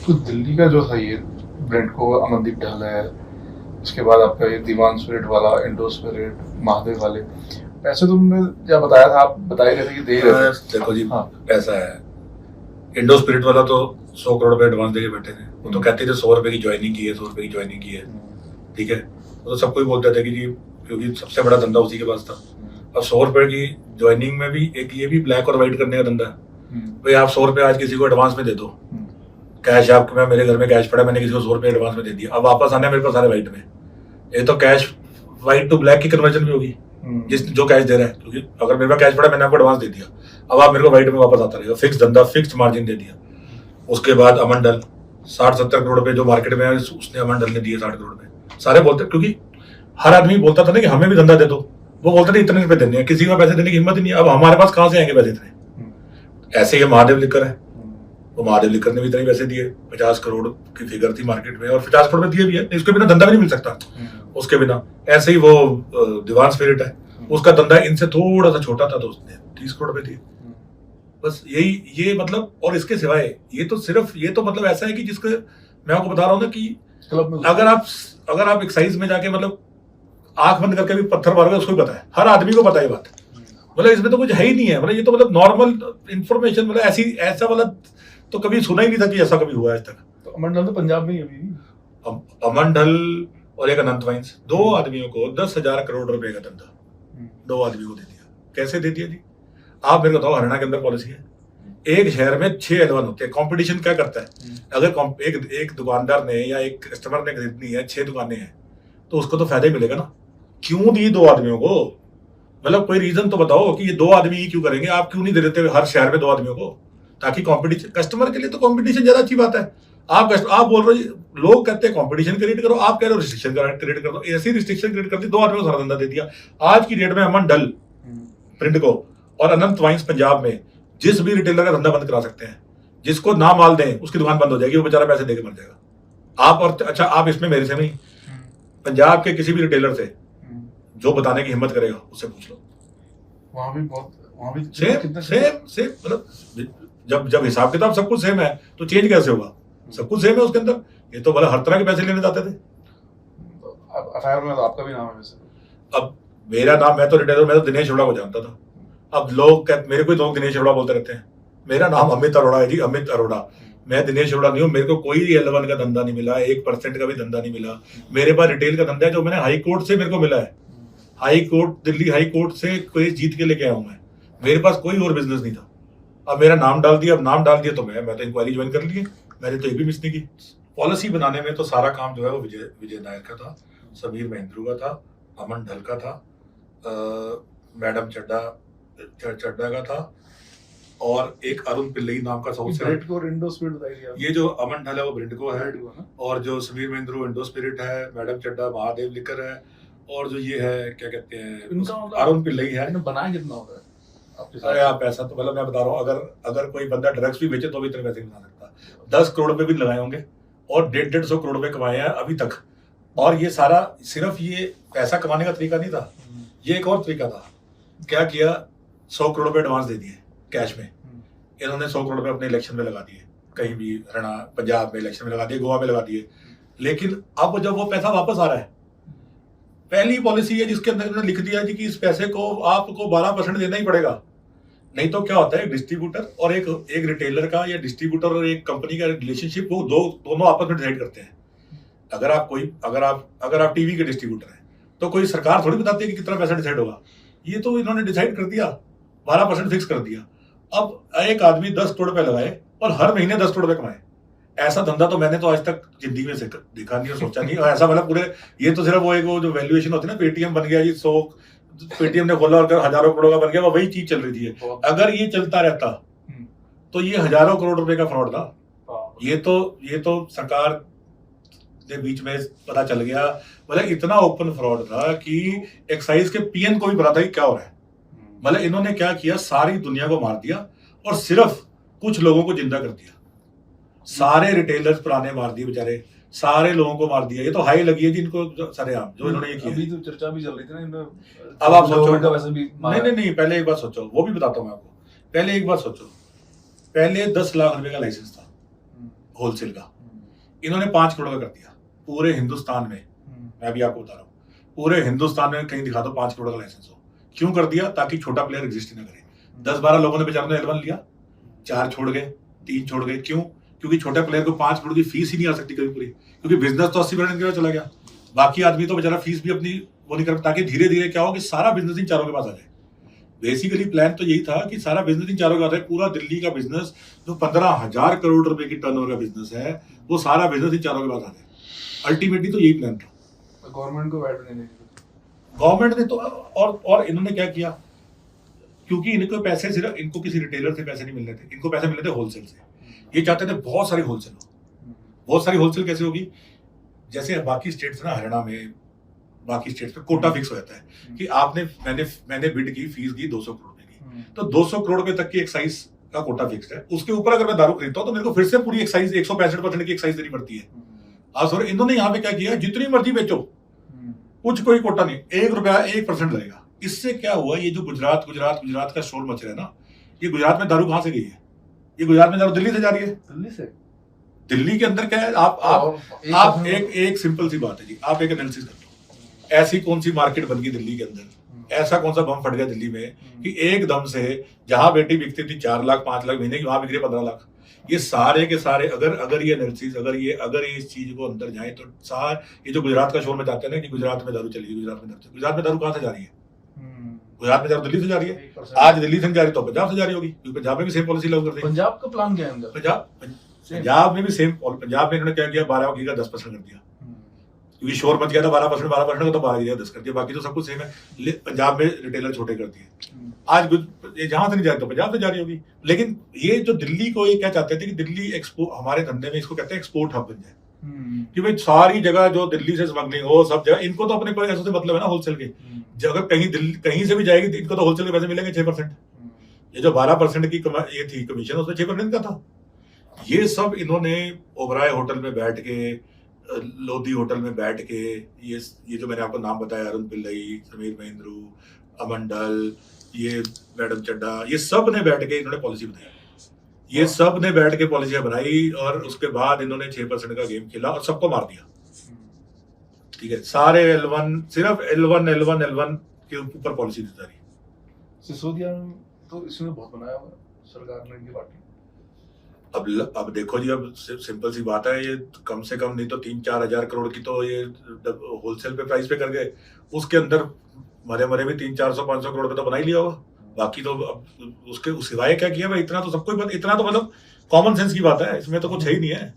तो दिल्ली का जो था ये ब्रांड को अमनदीप ढाल है, उसके बाद आपका ये दीवान स्पिरिट वाला, इंडो स्पिरिट, महादेव वाले पैसे तुमने क्या बताया था, आप बता ही रहे थे कि दे ही रहे थे। देखो जी, हाँ। पैसा है। इंडो स्पिरिट वाला तो 100 करोड़ रुपए एडवांस देके बैठे थे। वो तो कहते थे 100 रुपए की ज्वाइनिंग की है, 100 रुपए की ज्वाइनिंग की है। ठीक है, वो तो सबको ही बोलते थे कि जी, क्योंकि सबसे बड़ा धंधा उसी के पास था। अब 100 रुपए की ज्वाइनिंग में भी एक ये भी ब्लैक और व्हाइट करने का धंधा है। भाई आप 100 रुपए आज किसी को एडवांस में दे दो, कैश आपके में, मेरे घर में कैश पड़ा, मैंने किसी को 100 रुपए एडवांस में दे दिया, अब वापस आने मेरे पास सारे व्हाइट में। ये तो कैश व्हाइट टू ब्लैक की कन्वर्जन भी होगी, जिस जो कैश दे रहा है। क्योंकि अगर मेरे पास कैश पड़ा, मैंने आपको एडवांस दे दिया, अब आप मेरे को व्हाइट में वापस आता रहेगा। फिक्स धंधा, फिक्स मार्जिन दे दिया। उसके बाद अमन ढल 60-70 करोड़ रुपए जो मार्केट में है, उसने अमन ढल ने दिए 60 करोड़ रुपए। सारे बोलते, क्योंकि हर आदमी बोलता था ना कि हमें भी धंधा दे दो, वो बोलते थे इतने रुपए देने हैं, किसी को पैसे देने की हिम्मत ही नहीं है। अब हमारे पास कहां से आएंगे पैसे इतने? ऐसे ही महादेव लिकर है, वो महादेव लिकर ने भी इतने पैसे दिए, 50 करोड़ की फिगर थी मार्केट में, और 50 करोड़ में दिए भी है, इसके बिना धंधा भी नहीं मिल सकता उसके बिना। ऐसे ही वो दीवान स्पिरिट है, उसका धंधा इनसे थोड़ा सा छोटा था, तो उसने 30 करोड़ रुपए दिए। बस यही, ये मतलब, और इसके सिवाय ये तो सिर्फ, ये तो मतलब ऐसा है कि जिसके मैं आपको बता रहा हूँ ना कि अगर आप एक्साइज में जाके मतलब आंख बंद करके भी पत्थर मारोगे, उसको भी पता है, हर आदमी को पता है बात। मतलब इसमें तो कुछ है ही नहीं है, मतलब ये तो मतलब नॉर्मल इंफॉर्मेशन, मतलब ऐसा वाला तो कभी सुना ही नहीं था कि ऐसा कभी हुआ आज तक। तो अमन ढल तो पंजाब में ही अभी। अमन ढल और एक अनंत वाइन्स, 2 आदमियों को 10,000 करोड़ रुपए का धंधा 2 आदमियों को दे दिया। कैसे दे दिया जी? आप मेरे को बताओ, हरियाणा के अंदर पॉलिसी है, एक शहर में 6 L1 होते हैं। कंपटीशन क्या करता है? अगर एक दुकानदार ने या एक कस्टमर ने खरीदनी है, 6 दुकानें हैं, तो उसको तो फायदा ही मिलेगा ना। क्यों दी 2 आदमियों को? मतलब कोई रीजन तो बताओ कि ये 2 आदमी ही क्यों करेंगे? आप क्यों नहीं दे देते हर शहर में 2 आदमियों को, ताकि कंपटीशन, कस्टमर के लिए तो कंपटीशन ज्यादा अच्छी बात है। आप बोल रहे हो, लोग कहते हैं कंपटीशन क्रिएट करो, आप कह रहे हो रिस्ट्रिक्शन क्रिएट कर दो। ऐसी रिस्ट्रिक्शन क्रिएट कर दी, 2 आदमियों को सारा धंधा दे दिया। आज की डेट में अमन ढल प्रिंट को और अनंत वाइन्स पंजाब में जिस भी रिटेलर का धंधा बंद करा सकते हैं। जिसको ना माल दें उसकी दुकान बंद हो जाएगी, वो बेचारा पैसे देके मर जाएगा। आप और अच्छा, आप इसमें मेरे से नहीं, पंजाब के किसी भी रिटेलर से जो बताने की हिम्मत करेगा उससे पूछ लो। वहां भी सेम मतलब जब हिसाब किताब सब कुछ सेम है, तो चेंज कैसे होगा? सब कुछ सेम है उसके अंदर। ये तो बोला हर तरह के पैसे लेने जाते थे। एफआईआर में तो आपका भी नाम है वैसे। अब मेरा नाम, मैं तो रिटेलर, मैं तो दिनेश अरोड़ा को जानता था। अब लोग मेरे को लोग दिनेश अरोड़ा बोलते रहते हैं। मेरा नाम अमित अरोड़ा है जी, अमित अरोड़ा। मैं दिनेश अरोड़ा नहीं हूँ। मेरे को कोई L1 का धंधा नहीं मिला, 1% का भी धंधा नहीं मिला। मेरे पास रिटेल का धंधा है, जो मैंने हाई कोर्ट से मेरे को मिला है। High court, Delhi high court से कोई जीत के लेके आया हूं मैं। मेरे पास कोई और बिजनेस नहीं था। अब मेरा नाम डाल दिया, अब नाम डाल दिया तो मैं तो इंक्वायरी ज्वाइन कर ली, मैंने तो एक भी मिस नहीं की। पॉलिसी बनाने में तो सारा काम जो है वो विजय नायर का था, समीर महेंद्रू का था, अमन ढल का था, मैडम चड्डा का था, और एक अरुण पिल्लई नाम का साउथ से। ये जो अमन ढल है वो ब्रिंडको है, और जो समीर महेंद्रू इंडो स्पिरिट है, मैडम चड्डा महादेव लिकर है, और जो ये है क्या कहते हैं अरुण पिल्लई है। बनाया कितना होगा? अरे आप पैसा तो मतलब मैं बता रहा हूँ, अगर कोई बंदा ड्रग्स भी बेचे तो भी इतने पैसे नहीं बना सकता। 10 करोड़ रुपए भी लगाए होंगे और 150 करोड़ रुपए कमाए हैं अभी तक। और ये सारा सिर्फ ये पैसा कमाने का तरीका नहीं था, ये एक और तरीका था। क्या किया? 100 करोड़ रुपए एडवांस दे दिए कैश में। इन्होंने 100 करोड़ रुपए अपने इलेक्शन में लगा दिए, कहीं भी हरियाणा पंजाब में इलेक्शन में लगा दिए, गोवा में लगा दिए। लेकिन अब जब वो पैसा वापस आ रहा है, पहली पॉलिसी है जिसके अंदर उन्होंने लिख दिया कि इस पैसे को आपको 12% देना ही पड़ेगा। नहीं तो क्या होता है, डिस्ट्रीब्यूटर और एक रिटेलर का, या डिस्ट्रीब्यूटर और एक कंपनी का रिलेशनशिप, वो दोनों आपस में डिसाइड करते हैं। अगर आप टीवी के डिस्ट्रीब्यूटर हैं, तो कोई सरकार थोड़ी बताती है कि कितना पैसा डिसाइड होगा। ये तो इन्होंने डिसाइड कर दिया, 12% फिक्स कर दिया। अब एक आदमी 10 करोड़ रुपए लगाए और हर महीने 10 करोड़ रुपए कमाए। ऐसा धंधा तो मैंने तो आज तक जिंदगी में देखा नहीं और सोचा नहीं। और ऐसा मतलब पूरे, ये तो सिर्फ वो जो वैल्यूएशन होती है ना, पेटीएम बन गया जी, 100 पेटीएम ने खोला और हजारों करोड़ का बन गया, वही चीज चल रही थी। अगर ये चलता रहता तो ये हजारों करोड़ रुपए का फ्रॉड था। ये तो सरकार के बीच में पता चल गया। मतलब इतना ओपन फ्रॉड था कि एक्साइज के पीएन को भी पता था कि क्या हो रहा है। मतलब इन्होंने क्या किया, सारी दुनिया को मार दिया और सिर्फ कुछ लोगों को जिंदा कर दिया। सारे रिटेलर्स पुराने मार दिए बेचारे, सारे लोगों को मार दिया। ये तो हाई लगी है जिनको सरेआम, जो इन्होंने ये किया। अभी तो चर्चा भी चल रही थी ना, अब आप सोचो, भी नहीं, पहले एक बात सोचो, वो भी बताता हूँ मैं आपको। पहले एक बात सोचो, पहले 10 लाख रुपए का लाइसेंस था होलसेल का, इन्होंने 5 करोड़ का कर दिया पूरे हिंदुस्तान में। मैं भी आपको बता रहा हूँ, पूरे हिंदुस्तान में कहीं दिखा दो 5 करोड़ का लाइसेंस हो। क्यों कर दिया? ताकि छोटा प्लेयर एग्जिस्ट ही ना करे। 10-12 लोगों ने बेचारों ने L1 लिया, 4 छोड़ गए, 3 छोड़ गए। क्यों? क्योंकि छोटे प्लेयर को 5 करोड़ की फीस ही नहीं आ सकती कभी पूरी, क्योंकि बिजनेस तो 80% के चला गया। बाकी आदमी तो बेचारा फीस भी अपनी वो नहीं कर, ताकि धीरे धीरे क्या हो कि सारा बिजनेस इन चारों के पास आ जाए। बेसिकली प्लान तो यही था कि सारा बिजनेस इन चारों के पास है। पूरा दिल्ली का बिजनेस जो 15,000 करोड़ रुपए की टर्नओवर का बिजनेस है, वो सारा बिजनेस इन चारों के पास आ जाए। अल्टीमेटली तो यही प्लान था। गवर्नमेंट को वैट नहीं देनी। गवर्नमेंट ने तो और इन्होंने क्या किया, क्योंकि इनको पैसे सिर्फ इनको किसी रिटेलर से पैसे नहीं मिल रहे थे, इनको पैसे मिल रहे थे होलसेल से। ये चाहते थे बहुत सारी होलसेल हो। बहुत सारी होलसेल कैसे होगी? जैसे बाकी स्टेट्स ना, हरियाणा में बाकी स्टेट्स में कोटा फिक्स हो जाता है कि आपने मैंने बिड की, फीस की 200 करोड़ रुपए की, तो 200 करोड़ रुपए तक की एक्साइज का कोटा फिक्स है। उसके ऊपर अगर मैं दारू खरीदता हूँ तो मेरे को फिर से पूरी एक्साइज 165% की एक्साइज देनी पड़ती है। आज सर इन्होंने यहाँ पे क्या किया, जितनी मर्जी बेचो, कुछ कोई कोटा नहीं, 1 रुपया 1% लगेगा। इससे क्या हुआ, ये जो गुजरात का शोर मच रहा है ना, ये गुजरात में दारू कहां से गई है? ये गुजरात में दारू दिल्ली से जा रही है। दिल्ली से? दिल्ली के अंदर क्या है, आप एक सिंपल सी बात है जी, आप एक एनालिसिस कर लो, ऐसी कौन सी मार्केट बन गई दिल्ली के अंदर, ऐसा कौन सा बम फट गया दिल्ली में कि एकदम से जहां बेटी बिकती थी 4 लाख 5 लाख महीने की, वहां बिक रही है 15 लाख। ये सारे के सारे अगर ये एनालिसिस, अगर ये इस चीज को अंदर जाए तो ये जो गुजरात का शोर में जाते हैं ना कि गुजरात में दारू चली, गुजरात में दारू कहां से जा रही है? गुजरात में दारू दिल्ली से जा रही है। आज दिल्ली से जा रही तो पंजाब से जा रही होगी, क्योंकि पंजाब में भी सेम पॉलिसी लागू कर दी। पंजाब का प्लान क्या है अंदर? पंजाब में भी सेम। पंजाब में इन्होंने क्या किया, 12 की का 10% कर दिया, क्योंकि शोर मच गया था 12% का, तो 12 की 10 कर दिया। बाकी तो सब कुछ सेम है। पंजाब में रिटेलर छोटे कर दिए। आज जहां से नहीं जाए तो पंजाब से जा रही होगी। लेकिन ये जो दिल्ली को ये क्या चाहते थे कि दिल्ली हमारे धंधे में इसको कहते हैं एक्सपोर्ट हब बन जाए, कि भाई सारी जगह जो दिल्ली से स्मगलिंग हो, सब जगह इनको तो अपने पैसों से मतलब है ना, होलसेल के। अगर कहीं से भी जाएगी इनको तो होलसेल के पैसे मिलेंगे 6%। ये जो 12% की ये थी कमीशन, उसमें 6% का था। ये सब इन्होंने ओबराय होटल में बैठ के, लोधी होटल में बैठ के, ये जो मैंने आपको नाम बताया, अरुण पिल्लई, समीर महेंद्रू, अमंडल, ये मैडम चड्डा, ये सब ने बैठ के इन्होंने पॉलिसी बनाई। ये सब ने बैठ के पॉलिसियां बनाई और उसके बाद इन्होंने 6% का गेम खेला और सबको मार दिया। ठीक है, सारे L1 सिर्फ L1 के ऊपर पॉलिसी दी जा रही है। सिसोदिया तो इसने बहुत बनाया हुआ सरकार ने, इनकी पार्टी। अब देखो जी, अब सिंपल सी बात है, ये कम से कम नहीं तो 3-4 हजार करोड़ की तो ये होलसेल पे प्राइस पे कर गए। उसके अंदर मरे भी 300-400-500 करोड़ पे तो बना ही लिया होगा। बाकी तो अब उसके सिवाय क्या किया भाई, इतना तो सबको इतना तो मतलब कॉमन सेंस की बात है, इसमें तो कुछ है ही नहीं है।